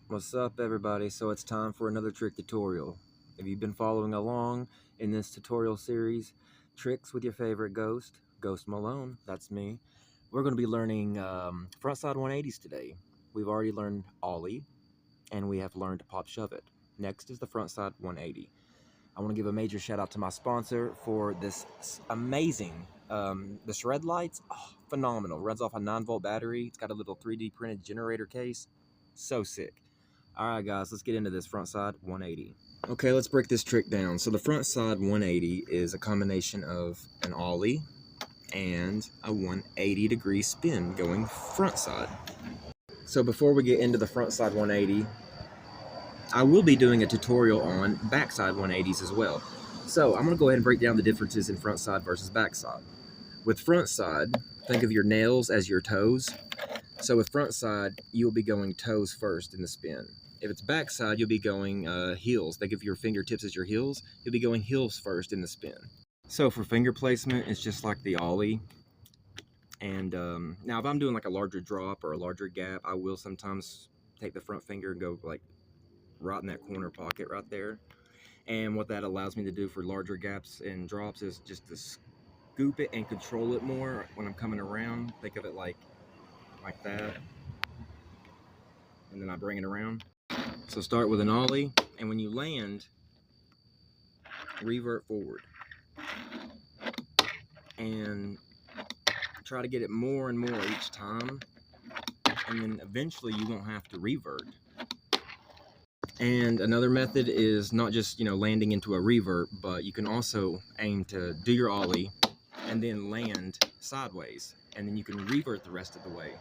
What's up, everybody? So it's time for another trick tutorial. If you've been following along in this tutorial series, Tricks with Your Favorite Ghost, Ghost Malone, that's me, we're going to be learning frontside 180s today. We've already learned ollie, and we have learned pop shove it. Next is the frontside 180. I want to give a major shout out to my sponsor for this amazing, the shred lights, phenomenal. Runs off a 9-volt battery. It's got a little 3D printed generator case. So sick. Alright guys, let's get into this frontside 180. Okay, let's break this trick down. So the frontside 180 is a combination of an ollie and a 180-degree spin going frontside. So before we get into the frontside 180, I will be doing a tutorial on backside 180s as well. So I'm going to go ahead and break down the differences in frontside versus backside. With frontside, think of your nails as your toes. So with frontside, you'll be going toes first in the spin. If it's backside, you'll be going heels. Think of your fingertips as your heels. You'll be going heels first in the spin. So for finger placement, it's just like the ollie. And now if I'm doing like a larger drop or a larger gap, I will sometimes take the front finger and go like right in that corner pocket right there. And what that allows me to do for larger gaps and drops is just to scoop it and control it more when I'm coming around. Think of it like that. And then I bring it around. So start with an ollie, and when you land, revert forward. And try to get it more and more each time, and then eventually you won't have to revert. And another method is not just, landing into a revert, but you can also aim to do your ollie and then land sideways, and then you can revert the rest of the way.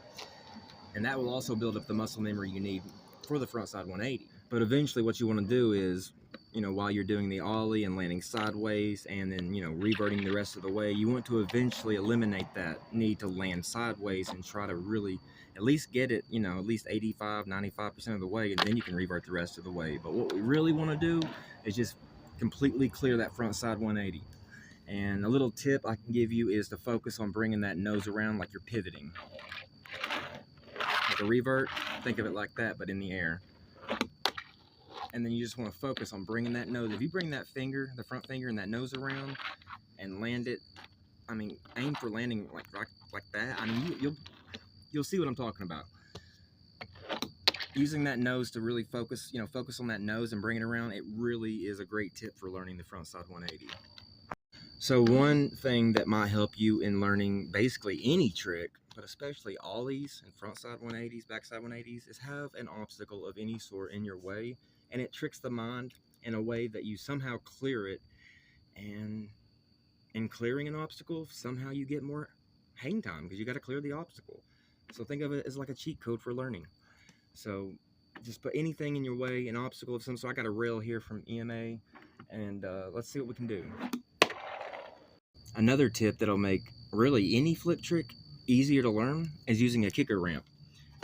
And that will also build up the muscle memory you need for the frontside 180. But eventually what you want to do is, while you're doing the ollie and landing sideways and then, reverting the rest of the way, you want to eventually eliminate that need to land sideways and try to really at least get it, at least 85, 95% of the way, and then you can revert the rest of the way. But what we really want to do is just completely clear that frontside 180. And a little tip I can give you is to focus on bringing that nose around like you're pivoting. Like a revert, think of it like that, but in the air. And then you just want to focus on bringing that nose. If you bring that finger, the front finger, and that nose around and land it, aim for landing like that. You'll see what I'm talking about. Using that nose to really focus, focus on that nose and bring it around, it really is a great tip for learning the frontside 180. So one thing that might help you in learning basically any trick, but especially ollies and frontside 180s, backside 180s, is have an obstacle of any sort in your way, and it tricks the mind in a way that you somehow clear it, and in clearing an obstacle, somehow you get more hang time because you got to clear the obstacle. So think of it as like a cheat code for learning. So just put anything in your way, an obstacle of some sort. I got a rail here from EMA, and let's see what we can do. Another tip that'll make really any flip trick easier to learn is using a kicker ramp.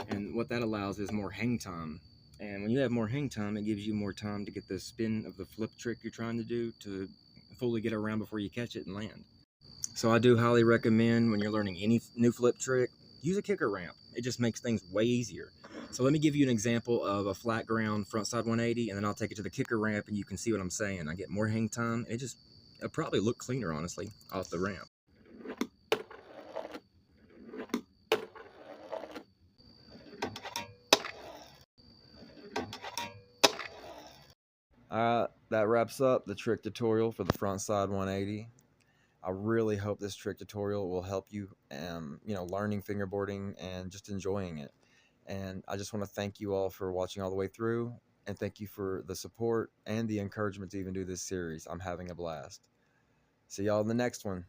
And what that allows is more hang time. And when you have more hang time, it gives you more time to get the spin of the flip trick you're trying to do to fully get around before you catch it and land. So I do highly recommend when you're learning any new flip trick, use a kicker ramp. It just makes things way easier. So let me give you an example of a flat ground frontside 180, and then I'll take it to the kicker ramp and you can see what I'm saying. I get more hang time. It'll probably look cleaner, honestly, off the ramp. Alright, that wraps up the trick tutorial for the frontside 180. I really hope this trick tutorial will help you, learning fingerboarding and just enjoying it. And I just want to thank you all for watching all the way through, and thank you for the support and the encouragement to even do this series. I'm having a blast. See y'all in the next one.